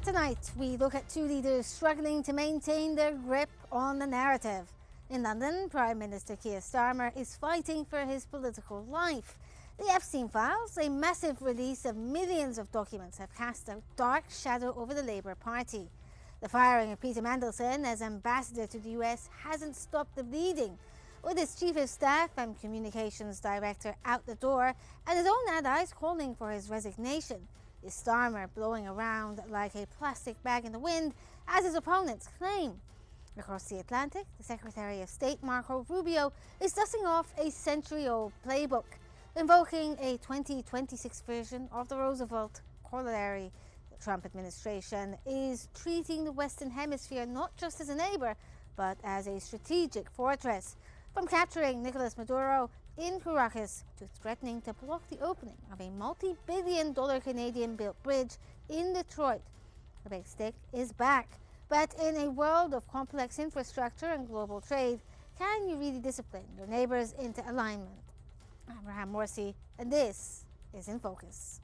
Tonight, we look at two leaders struggling to maintain their grip on the narrative. In London, Prime Minister Keir Starmer is fighting for his political life. The Epstein files, a massive release of millions of documents, have cast a dark shadow over the Labour Party. The firing of Peter Mandelson as ambassador to the US hasn't stopped the bleeding, with his chief of staff and communications director out the door and his own allies calling for his resignation. Is Starmer blowing around like a plastic bag in the wind, as his opponents claim? Across the Atlantic, the Secretary of State Marco Rubio is dusting off a century-old playbook, invoking a 2026 version of the Roosevelt corollary. The Trump administration is treating the Western Hemisphere not just as a neighbor, but as a strategic fortress, from capturing Nicolas Maduro in Caracas to threatening to block the opening of a multi-billion-dollar Canadian-built bridge in Detroit. The big stick is back, but in a world of complex infrastructure and global trade, can you really discipline your neighbors into alignment? I'm Raham Morsi, and this is In Focus.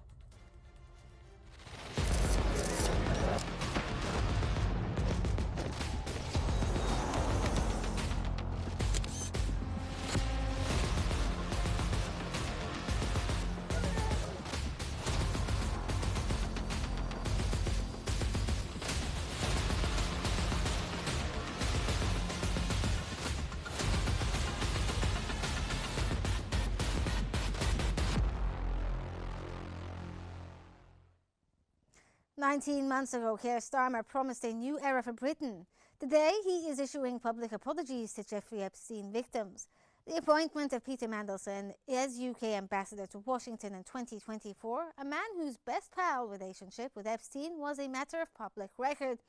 "19 months ago, Keir Starmer promised a new era for Britain. Today, he is issuing public apologies to Jeffrey Epstein victims. The appointment of Peter Mandelson as UK ambassador to Washington in 2024, a man whose best pal relationship with Epstein was a matter of public record,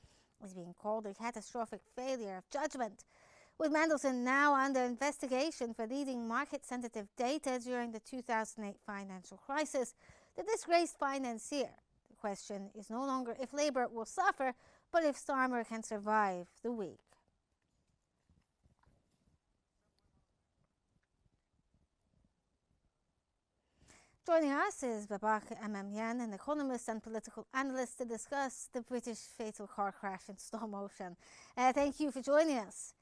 is being called a catastrophic failure of judgment. With Mandelson now under investigation for leading market-sensitive data during the 2008 financial crisis, the disgraced financier, the question is no longer if Labour will suffer, but if Starmer can survive the week. Joining us is Babak Amamyan, an economist and political analyst, to discuss the British fatal car crash in slow motion. Thank you for joining us.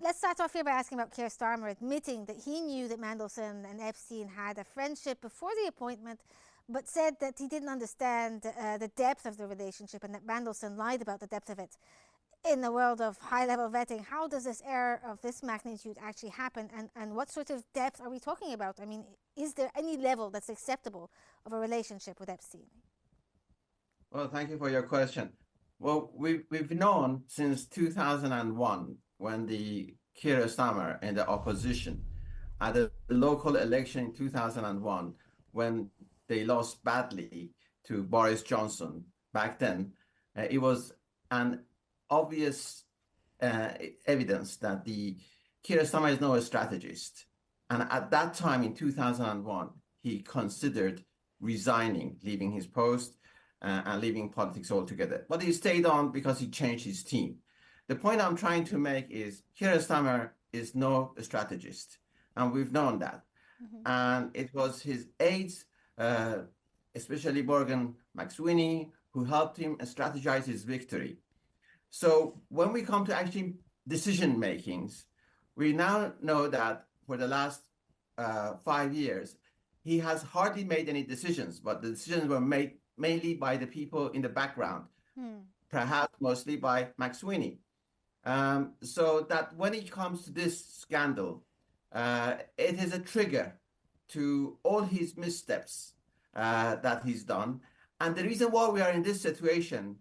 Let's start off here by asking about Keir Starmer admitting that he knew that Mandelson and Epstein had a friendship before the appointment, but said that he didn't understand the depth of the relationship and that Mandelson lied about the depth of it. In the world of high-level vetting, how does this error of this magnitude actually happen, and what sort of depth are we talking about? I mean, is there any level that's acceptable of a relationship with Epstein? Well, thank you for your question. Well, we've known since 2001, when the Keir Starmer in the opposition at the local election in 2001, when they lost badly to Boris Johnson. Back then, it was an obvious evidence that the Keir Starmer is not a strategist. And at that time in 2001, he considered resigning, leaving his post and leaving politics altogether. But he stayed on because he changed his team. The point I'm trying to make is Keir Starmer is no strategist, and we've known that. Mm-hmm. And it was his aides, especially Morgan McSweeney, who helped him strategize his victory. So when we come to actually decision makings, we now know that for the last 5 years, he has hardly made any decisions, but the decisions were made mainly by the people in the background, perhaps mostly by McSweeney. So that when it comes to this scandal, it is a trigger to all his missteps that he's done. And the reason why we are in this situation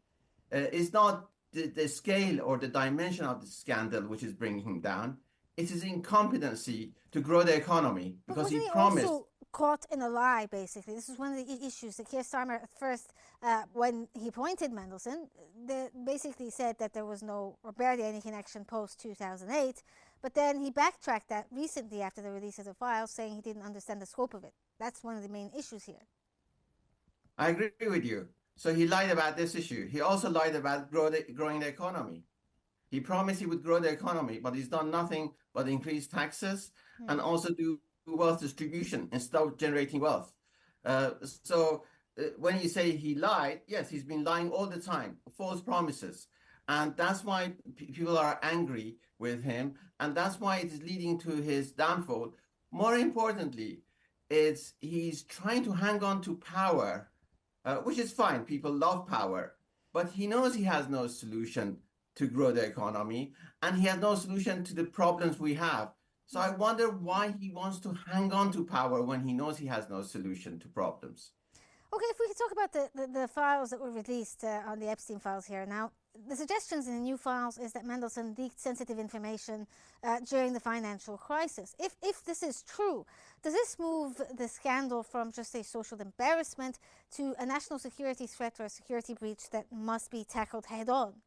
is not the scale or the dimension of the scandal which is bringing him down. It is incompetency to grow the economy, because he promised. Also caught in a lie, basically. This is one of the issues that Keir Starmer at first, when he appointed Mandelson, basically said that there was no or barely any connection post-2008, but then he backtracked that recently after the release of the files, saying he didn't understand the scope of it. That's one of the main issues here. I agree with you. So he lied about this issue. He also lied about growing the economy. He promised he would grow the economy, but he's done nothing but increase taxes and also do wealth distribution instead of generating wealth. So when you say he lied, yes, he's been lying all the time, false promises. And that's why people are angry with him. And that's why it is leading to his downfall. More importantly, it's he's trying to hang on to power, which is fine. People love power, but he knows he has no solution to grow the economy, and he has no solution to the problems we have. So I wonder why he wants to hang on to power when he knows he has no solution to problems. Okay, if we could talk about the files that were released on the Epstein files here. Now, the suggestions in the new files is that Mendelssohn leaked sensitive information during the financial crisis. If this is true, does this move the scandal from just a social embarrassment to a national security threat or a security breach that must be tackled head on?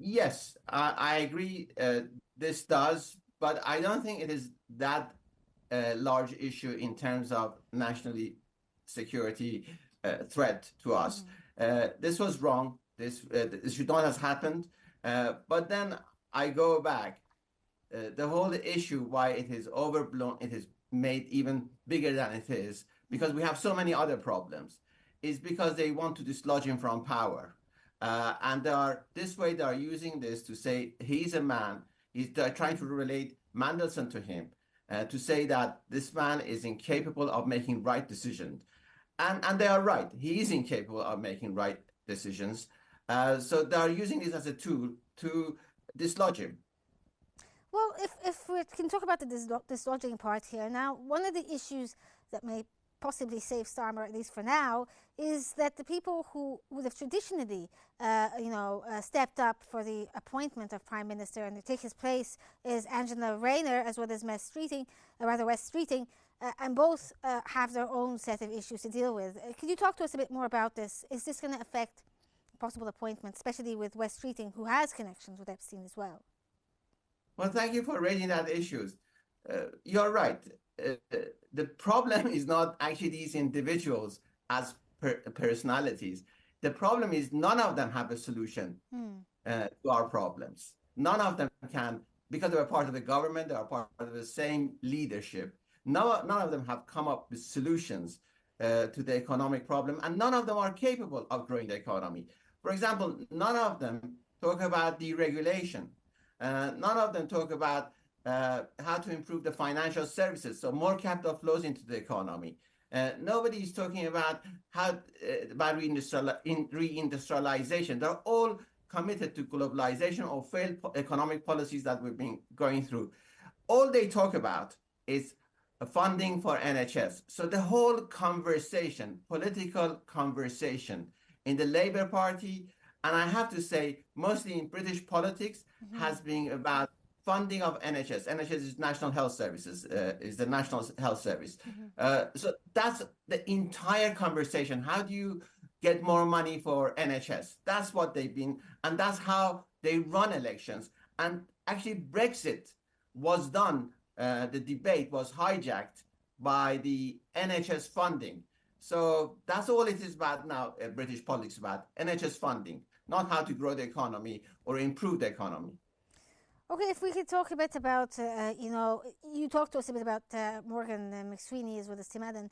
Yes, I agree. This does, but I don't think it is that large issue in terms of nationally security threat to us. This was wrong. This should not have happened. But then I go back. The whole issue why it is overblown, it is made even bigger than it is, because we have so many other problems, is because they want to dislodge him from power. And they are using this to say he's a man. They're trying to relate Mendelssohn to him, to say that this man is incapable of making right decisions. And they are right. He is incapable of making right decisions. So they are using this as a tool to dislodge him. Well, if we can talk about the dislodging part here. Now, one of the issues that may possibly save Starmer, at least for now, is that the people who would have traditionally, stepped up for the appointment of Prime Minister and to take his place is Angela Rayner as well as West Streeting, and both have their own set of issues to deal with. Could you talk to us a bit more about this? Is this going to affect possible appointments, especially with West Streeting, who has connections with Epstein as well? Well, thank you for raising that issues. You're right. The problem is not actually these individuals as personalities. The problem is none of them have a solution to our problems. None of them can, because they are part of the government, they are part of the same leadership. None of them have come up with solutions to the economic problem, and none of them are capable of growing the economy. For example, none of them talk about deregulation. None of them talk about how to improve the financial services, so more capital flows into the economy. Nobody is talking about about reindustrialization. They're all committed to globalization or failed economic policies that we've been going through. All they talk about is funding for NHS. So the whole conversation, political conversation in the Labour Party, and I have to say, mostly in British politics, has been about funding of NHS. NHS is National Health Services, is the National Health Service. So that's the entire conversation. How do you get more money for NHS? That's what they've been, and that's how they run elections. And actually, Brexit was done. The debate was hijacked by the NHS funding. So that's all it is about now, British politics about NHS funding, not how to grow the economy or improve the economy. Okay, if we could talk a bit about, you talked to us a bit about Morgan McSweeney as well as Tim Allen.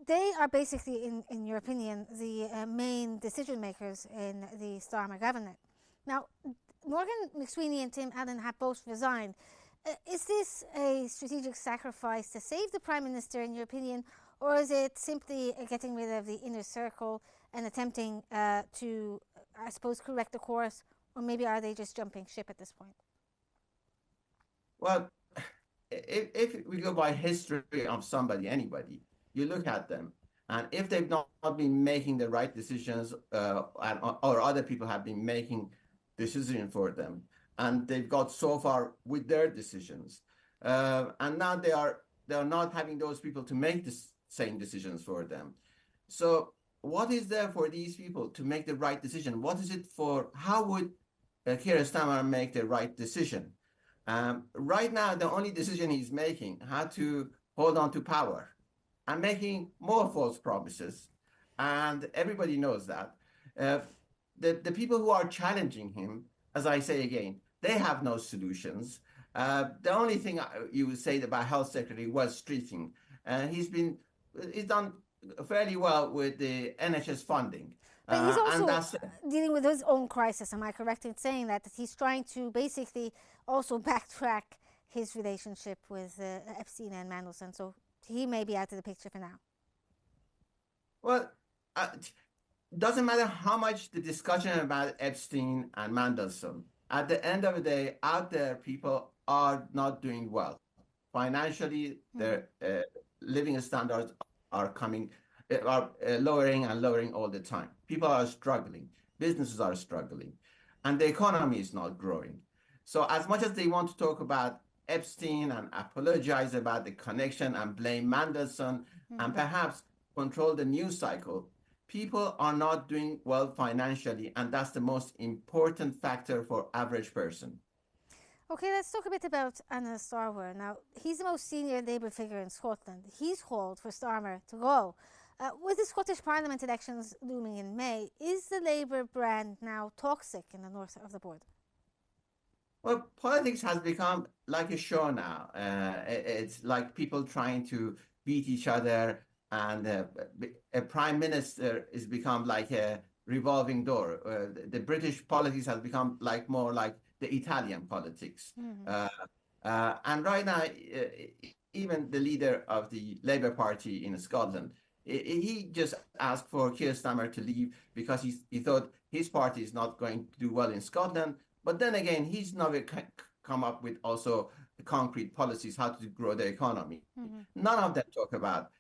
They are basically, in your opinion, the main decision makers in the Starmer government. Now, Morgan McSweeney and Tim Allen have both resigned. Is this a strategic sacrifice to save the Prime Minister, in your opinion, or is it simply getting rid of the inner circle and attempting to, I suppose, correct the course, or maybe are they just jumping ship at this point? Well, if we go by history of somebody, anybody, you look at them, and if they've not been making the right decisions, or other people have been making decisions for them, and they've got so far with their decisions, and now they are not having those people to make the same decisions for them. So what is there for these people to make the right decision? What is it for? How would Keir Starmer make the right decision? Right now, the only decision he's making, how to hold on to power, and making more false promises, and everybody knows that. The people who are challenging him, as I say again, they have no solutions. The only thing you would say about Health Secretary was Streeting. He's been he's done fairly well with the NHS funding. But he's And also that's dealing with his own crisis. Am I correct in saying that he's trying to basically also backtrack his relationship with Epstein and Mandelson? So he may be out of the picture for now. well, doesn't matter how much the discussion about Epstein and Mandelson. At the end of the day, out there, people are not doing well financially. Their living standards are coming, are lowering and lowering all the time. People are struggling. Businesses are struggling, and the economy is not growing. So, as much as they want to talk about Epstein and apologize about the connection and blame Mandelson and perhaps control the news cycle, people are not doing well financially, and that's the most important factor for average person. Okay, let's talk a bit about Anna Starmer. Now, he's the most senior Labour figure in Scotland. He's called for Starmer to go. With the Scottish Parliament elections looming in May, is the Labour brand now toxic in the north of the border? Well, politics has become like a show now. It's like people trying to beat each other, and a prime minister is become like a revolving door. The British politics has become like more like the Italian politics. And right now, even the leader of the Labour Party in Scotland, he just asked for Keir Starmer to leave because he thought his party is not going to do well in Scotland. But then again, he's never come up with also concrete policies how to grow the economy. None of them talk about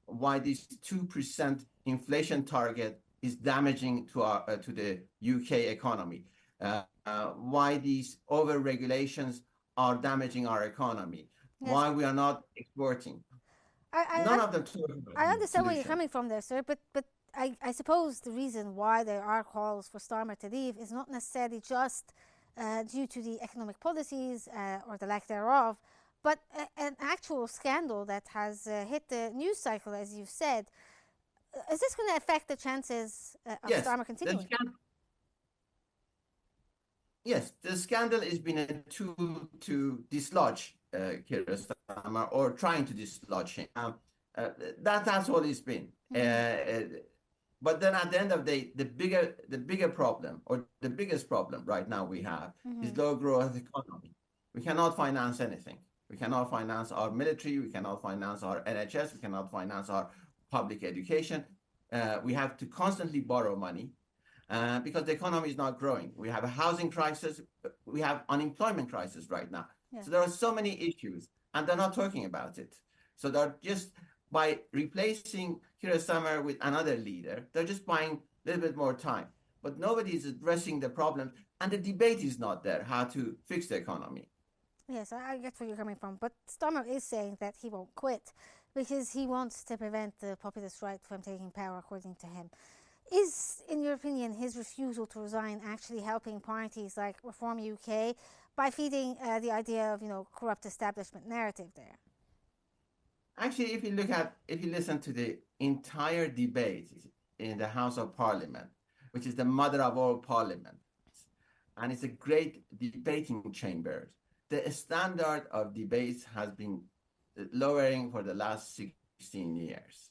why this 2% inflation target is damaging to our to the UK economy. Why these over regulations are damaging our economy. Yes. Why we are not exporting. None of them talk about I understand where you're coming from there, sir, but I suppose the reason why there are calls for Starmer to leave is not necessarily just due to the economic policies or the lack thereof, but an actual scandal that has hit the news cycle, as you said. Is this going to affect the chances of Starmer continuing? Yes, the scandal has been a tool to dislodge Keir Starmer or trying to dislodge him. That's all it's been. But then at the end of the day, the bigger problem or the biggest problem right now we have is low growth economy. We cannot finance anything. We cannot finance our military. We cannot finance our NHS. We cannot finance our public education. We have to constantly borrow money because the economy is not growing. We have a housing crisis. We have unemployment crisis right now. Yeah. So there are so many issues, and they're not talking about it. So they're just, by replacing Keir Starmer with another leader, they're just buying a little bit more time. But nobody is addressing the problem, and the debate is not there, how to fix the economy. Yes, I get where you're coming from. But Starmer is saying that he won't quit because he wants to prevent the populist right from taking power, according to him. Is, in your opinion, his refusal to resign actually helping parties like Reform UK by feeding the idea of, corrupt establishment narrative there? Actually, if you listen to the entire debate in the House of Parliament, which is the mother of all parliaments, and it's a great debating chamber, the standard of debates has been lowering for the last 16 years.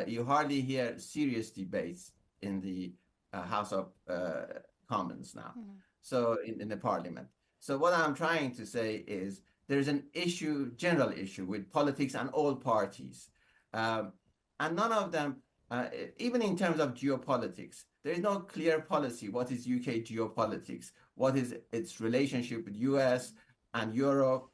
You hardly hear serious debates in the House of Commons now, so in the Parliament. So what I'm trying to say is there's an issue, general issue with politics and all parties. And none of them, even in terms of geopolitics, there is no clear policy. What is UK geopolitics? What is its relationship with US and Europe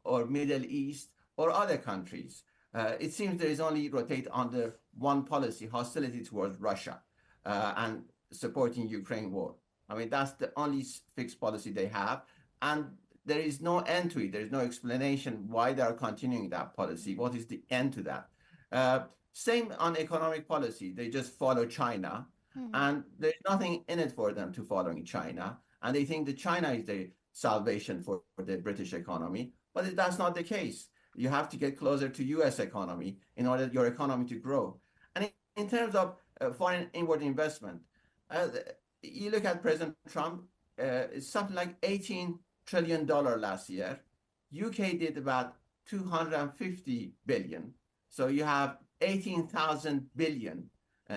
or Middle East or other countries? It seems there is only rotate under one policy, hostility towards Russia and supporting Ukraine war. I mean, that's the only fixed policy they have. And there is no end to it. There is no explanation why they are continuing that policy. What is the end to that? Same on economic policy. They just follow China, and there's nothing in it for them to following China. And they think that China is the salvation for the British economy, but that's not the case. You have to get closer to US economy in order your economy to grow. And in terms of foreign inward investment, you look at President Trump, it's something like $18 trillion last year. UK did about 250 billion. So you have 18,000 billion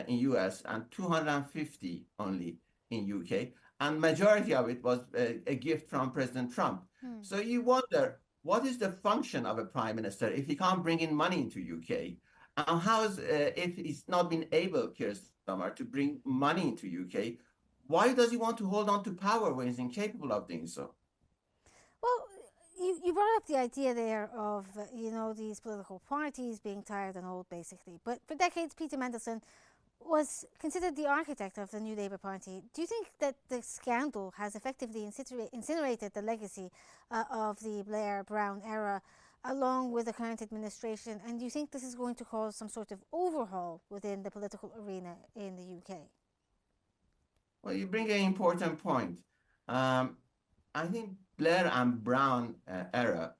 in US and 250 only in UK. And majority of it was a gift from President Trump. So you wonder, what is the function of a prime minister if he can't bring in money into UK? And how's if he's not been able, Keir Starmer, to bring money into UK? Why does he want to hold on to power when he's incapable of doing so? Well, you brought up the idea there of, these political parties being tired and old, basically. But for decades, Peter Mandelson was considered the architect of the New Labour Party. Do you think that the scandal has effectively incinerated the legacy of the Blair-Brown era along with the current administration? And do you think this is going to cause some sort of overhaul within the political arena in the UK? Well, you bring an important point. I think Blair and Brown era,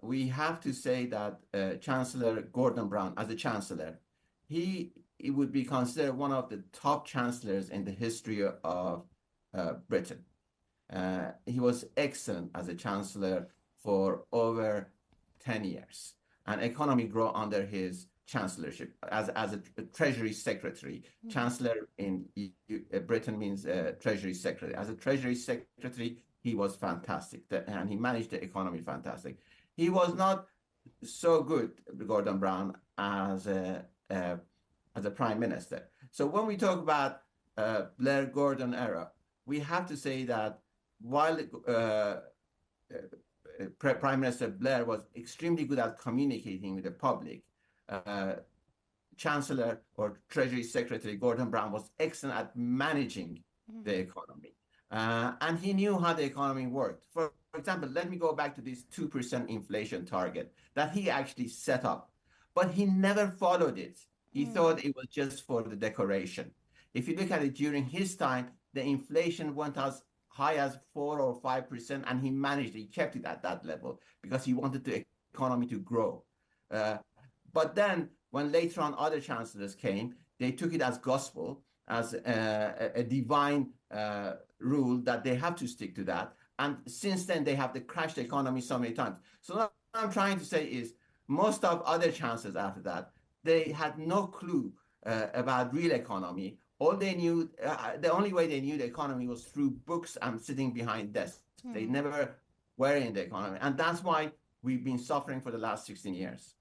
we have to say that Chancellor Gordon Brown, as a chancellor, he would be considered one of the top chancellors in the history of Britain. He was excellent as a chancellor for over 10 years, and economy grew under his chancellorship as a treasury secretary. Chancellor in Britain means treasury secretary. As a treasury secretary, he was fantastic, and he managed the economy fantastic. He was not so good, Gordon Brown, as a prime minister. So when we talk about Blair-Gordon era, we have to say that while Prime Minister Blair was extremely good at communicating with the public, Chancellor or Treasury Secretary Gordon Brown was excellent at managing the economy. And he knew how the economy worked. For example, let me go back to this 2% inflation target that he actually set up, but he never followed it. He thought it was just for the decoration. If you look at it during his time, the inflation went as high as 4 or 5%, and he managed, he kept it at that level because he wanted the economy to grow. But then when later on other chancellors came, they took it as gospel, as a divine rule that they have to stick to that. And since then, they have crashed the economy so many times. So what I'm trying to say is most of other chancellors after that, they had no clue about real economy. All they knew, the only way they knew the economy was through books and sitting behind desks. They never were in the economy. And that's why we've been suffering for the last 16 years.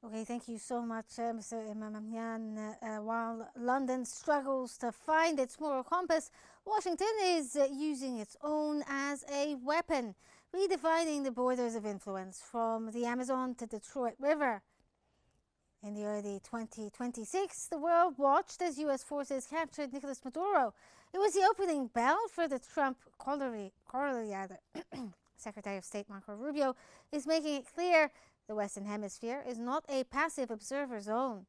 Okay, thank you so much, Mr. Imamyan. While London struggles to find its moral compass, Washington is using its own as a weapon, redefining the borders of influence from the Amazon to the Detroit River. In the early 2026, the world watched as U.S. forces captured Nicolas Maduro. It was the opening bell for the Trump corollary. Secretary of State Marco Rubio is making it clear the Western Hemisphere is not a passive observer zone.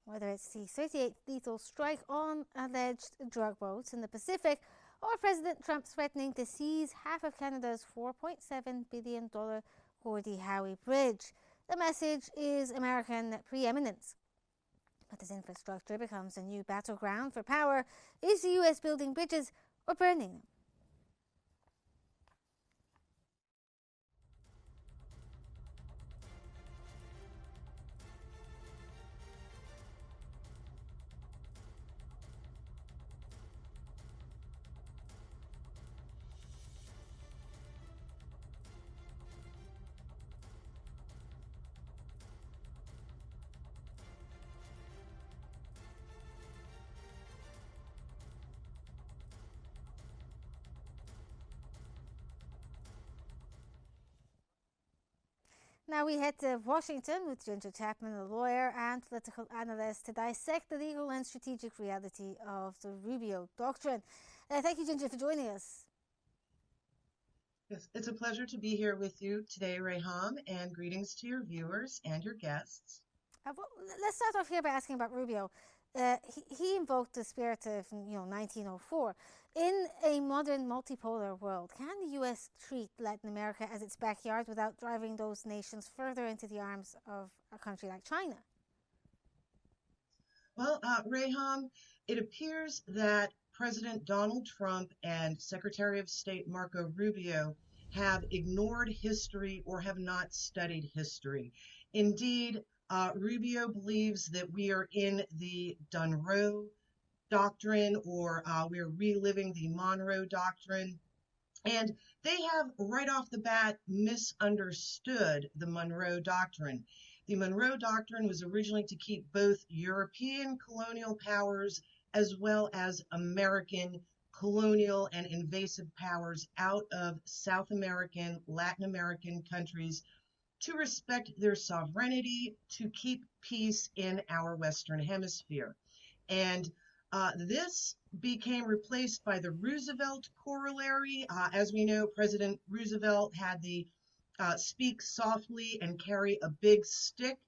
Whether it's the 38th lethal strike on alleged drug boats in the Pacific or President Trump threatening to seize half of Canada's $4.7 billion Gordie Howe Bridge, the message is American preeminence. But as infrastructure becomes a new battleground for power, is the U.S. building bridges or burning them? Now we head to Washington with Ginger Chapman, a lawyer and political analyst, to dissect the legal and strategic reality of the Rubio Doctrine. Thank you, Ginger, for joining us. Yes, it's a pleasure to be here with you today, Reham, and greetings to your viewers and your guests. Well, let's start off here by asking about Rubio. He invoked the spirit of 1904. In a modern multipolar world, can the U.S. treat Latin America as its backyard without driving those nations further into the arms of a country like China? Well, Reham, it appears that President Donald Trump and Secretary of State Marco Rubio have ignored history or have not studied history. Indeed, Rubio believes that we are in the Monroe Doctrine, or we're reliving the Monroe Doctrine. And they have right off the bat misunderstood the Monroe Doctrine. The Monroe Doctrine was originally to keep both European colonial powers as well as American colonial and invasive powers out of South American, Latin American countries, to respect their sovereignty, to keep peace in our Western Hemisphere. And this became replaced by the Roosevelt corollary. As we know, President Roosevelt had the speak softly and carry a big stick,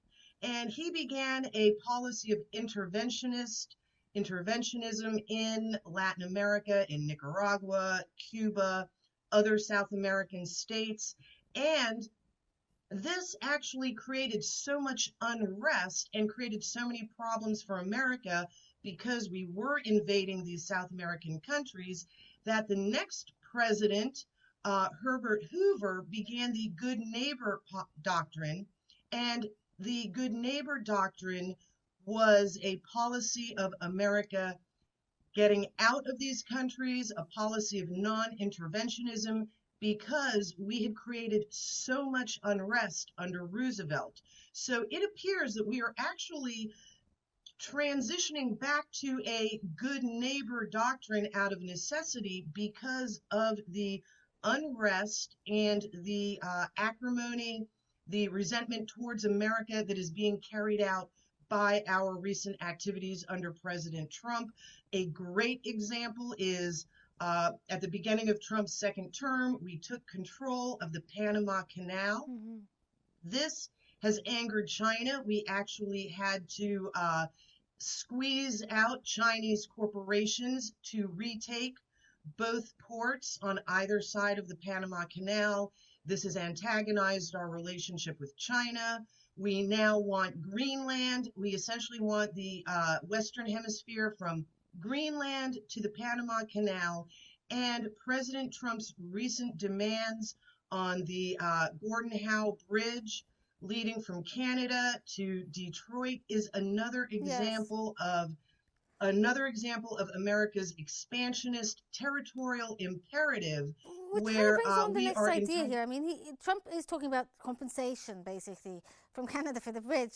and he began a policy of interventionism in Latin America, in Nicaragua, Cuba, other South American states, and this actually created so much unrest and created so many problems for America because we were invading these South American countries that the next president, Herbert Hoover, began the Good Neighbor Doctrine. And the Good Neighbor Doctrine was a policy of America getting out of these countries, a policy of non-interventionism, because we had created so much unrest under Roosevelt. So it appears that we are actually transitioning back to a good neighbor doctrine out of necessity because of the unrest and the acrimony, the resentment towards America that is being carried out by our recent activities under President Trump. A great example is at the beginning of Trump's second term, we took control of the Panama Canal. Mm-hmm. This has angered China. We actually had to squeeze out Chinese corporations to retake both ports on either side of the Panama Canal. This has antagonized our relationship with China. We now want Greenland. We essentially want the Western Hemisphere from Greenland to the Panama Canal. And President Trump's recent demands on the Gordon Howe Bridge leading from Canada to Detroit is another example of America's expansionist territorial imperative, Which where kind of brings on the we next are idea here. I mean, Trump is talking about compensation, basically, from Canada for the bridge.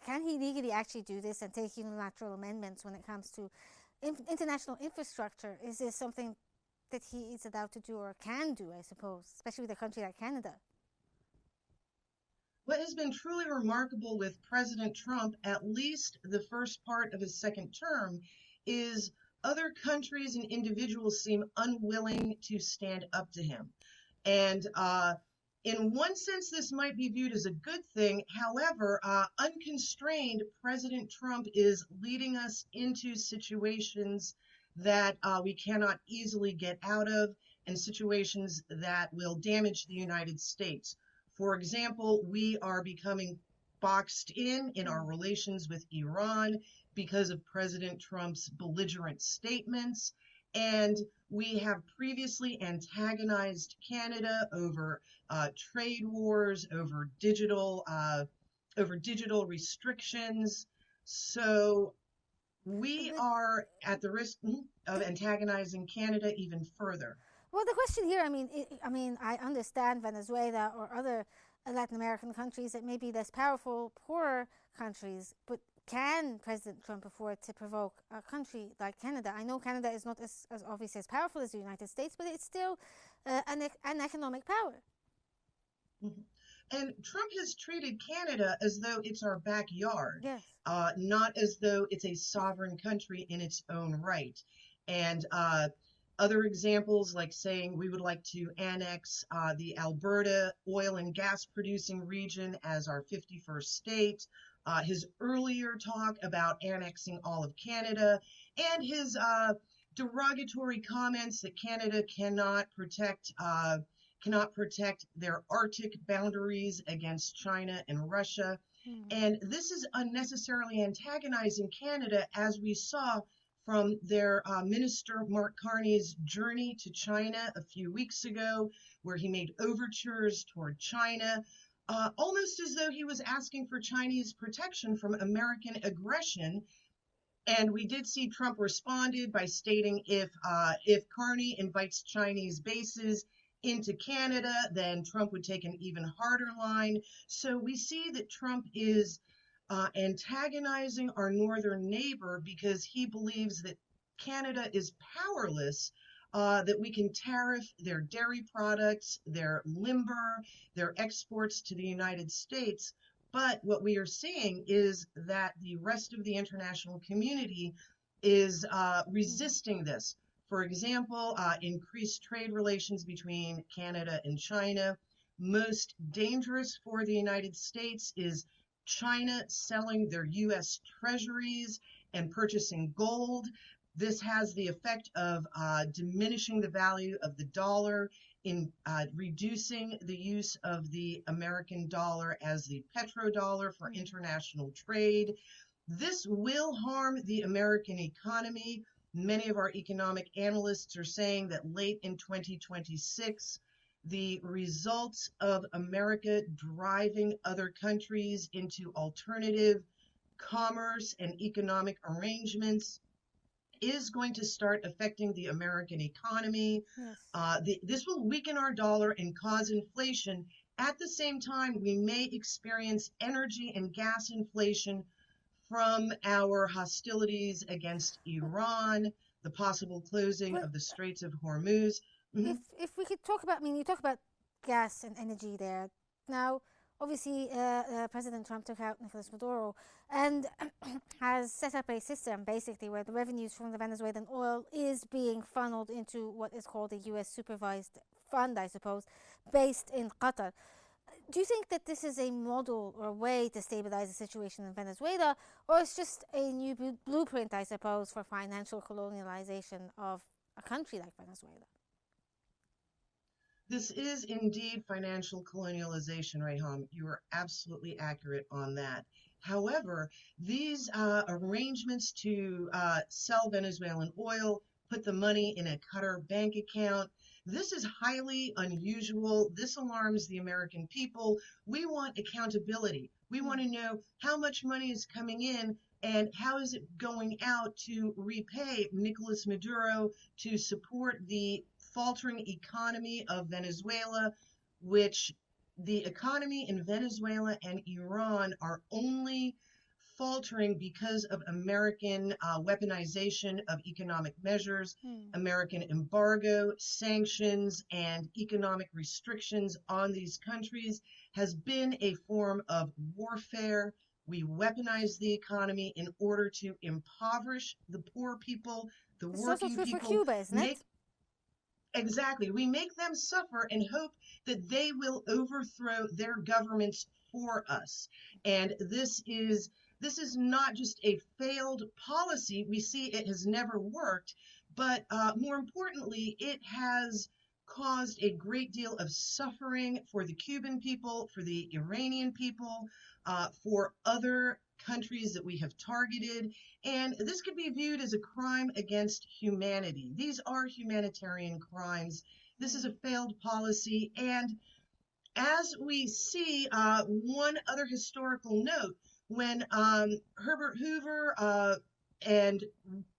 Can he legally actually do this and take unilateral amendments when it comes to international infrastructure? Is this something that he is allowed to do or can do, I suppose, especially with a country like Canada? What has been truly remarkable with President Trump, at least the first part of his second term, is other countries and individuals seem unwilling to stand up to him. And in one sense, this might be viewed as a good thing. However, unconstrained, President Trump is leading us into situations that we cannot easily get out of, and situations that will damage the United States. For example, we are becoming boxed in our relations with Iran because of President Trump's belligerent statements. And we have previously antagonized Canada over trade wars, over digital restrictions. So we are at the risk of antagonizing Canada even further. Well, the question here, I understand Venezuela or other Latin American countries that may be less powerful, poorer countries, but can President Trump afford to provoke a country like Canada? I know Canada is not as obviously as powerful as the United States, but it's still an economic power. Mm-hmm. And Trump has treated Canada as though it's our backyard, yes. Not as though it's a sovereign country in its own right. And other examples, like saying we would like to annex the Alberta oil and gas producing region as our 51st state, his earlier talk about annexing all of Canada, and his derogatory comments that Canada cannot protect their Arctic boundaries against China and Russia. And this is unnecessarily antagonizing Canada, as we saw from their Minister Mark Carney's journey to China a few weeks ago, where he made overtures toward China. almost as though he was asking for Chinese protection from American aggression. And we did see Trump responded by stating if Carney invites Chinese bases into Canada, then Trump would take an even harder line. So we see that Trump is antagonizing our northern neighbor because he believes that Canada is powerless, that we can tariff their dairy products, their lumber, their exports to the United States. But what we are seeing is that the rest of the international community is resisting this. For example, increased trade relations between Canada and China. Most dangerous for the United States is China selling their U.S. treasuries and purchasing gold. This has the effect of diminishing the value of the dollar, in reducing the use of the American dollar as the petrodollar for international trade. This will harm the American economy. Many of our economic analysts are saying that late in 2026, the results of America driving other countries into alternative commerce and economic arrangements is going to start affecting the American economy. Yes. This will weaken our dollar and cause inflation. At the same time, we may experience energy and gas inflation from our hostilities against Iran, the possible closing But of the Straits of Hormuz. Mhm. if we could talk about, I mean, you talk about gas and energy there. Now, obviously, President Trump took out Nicolas Maduro and has set up a system basically where the revenues from the Venezuelan oil is being funneled into what is called a U.S. supervised fund, I suppose, based in Qatar. Do you think that this is a model or a way to stabilize the situation in Venezuela, or it's just a new blueprint, I suppose, for financial colonialization of a country like Venezuela? This is indeed financial colonialization, Reham. You are absolutely accurate on that. However, these arrangements to sell Venezuelan oil, put the money in a Qatar bank account, this is highly unusual. This alarms the American people. We want accountability. We want to know how much money is coming in and how is it going out to repay Nicolas Maduro, to support the faltering economy of Venezuela, which the economy in Venezuela and Iran are only faltering because of American weaponization of economic measures, American embargo, sanctions, and economic restrictions on these countries has been a form of warfare. We weaponize the economy in order to impoverish the poor people, the This is also working true for people, Cuba, isn't it? make exactly. We make them suffer and hope that they will overthrow their governments for us. And this is not just a failed policy. We see it has never worked, but more importantly, it has caused a great deal of suffering for the Cuban people, for the Iranian people, for other countries that we have targeted. And this could be viewed as a crime against humanity. These are humanitarian crimes. This is a failed policy. And as we see, one other historical note, when Herbert Hoover and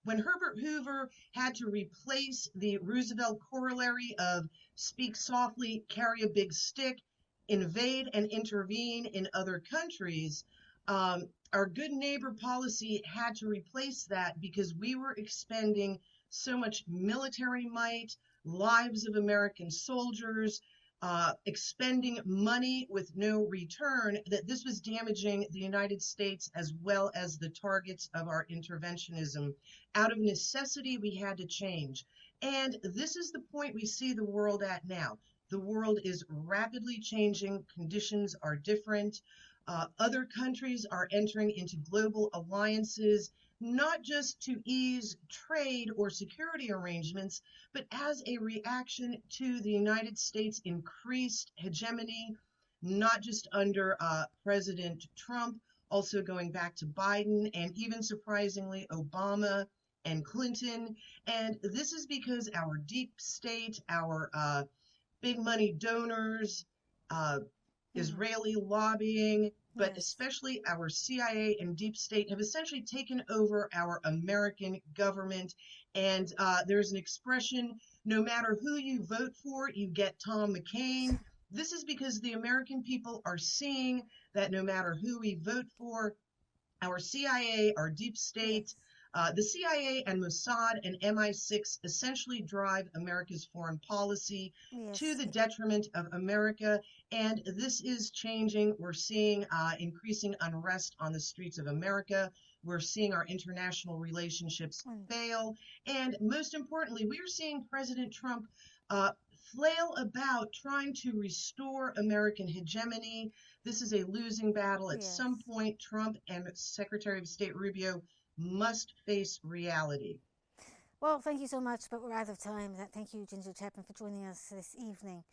when Herbert Hoover had to replace the Roosevelt corollary of speak softly, carry a big stick, invade and intervene in other countries, our good neighbor policy had to replace that because we were expending so much military might, lives of American soldiers, expending money with no return, that this was damaging the United States as well as the targets of our interventionism. Out of necessity, we had to change. And this is the point we see the world at now. The world is rapidly changing. Conditions are different. Other countries are entering into global alliances, not just to ease trade or security arrangements, but as a reaction to the United States' increased hegemony, not just under President Trump, also going back to Biden, and even surprisingly, Obama and Clinton. And this is because our deep state, our big money donors, Israeli lobbying, but Yes. especially our CIA and deep state have essentially taken over our American government. And there's an expression, no matter who you vote for, you get Tom McCain. This is because the American people are seeing that no matter who we vote for, our CIA, our deep state, Yes. the CIA and Mossad and MI6 essentially drive America's foreign policy to Yes. the detriment of America. And this is changing. We're seeing increasing unrest on the streets of America. We're seeing our international relationships fail. And most importantly, we are seeing President Trump flail about trying to restore American hegemony. This is a losing battle. At Yes. some point, Trump and Secretary of State Rubio must face reality. Well, thank you so much, but we're out of time. Thank you, Ginger Chapman, for joining us this evening.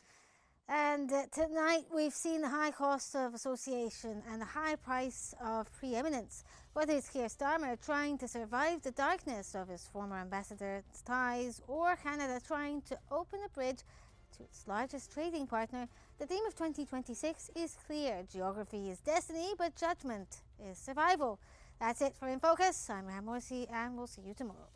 And tonight we've seen the high cost of association and the high price of preeminence. Whether it's Keir Starmer trying to survive the darkness of his former ambassador's ties, or Canada trying to open a bridge to its largest trading partner, the theme of 2026 is clear. Geography is destiny, but judgment is survival. That's it for In Focus. I'm Ram Morsi, and we'll see you tomorrow.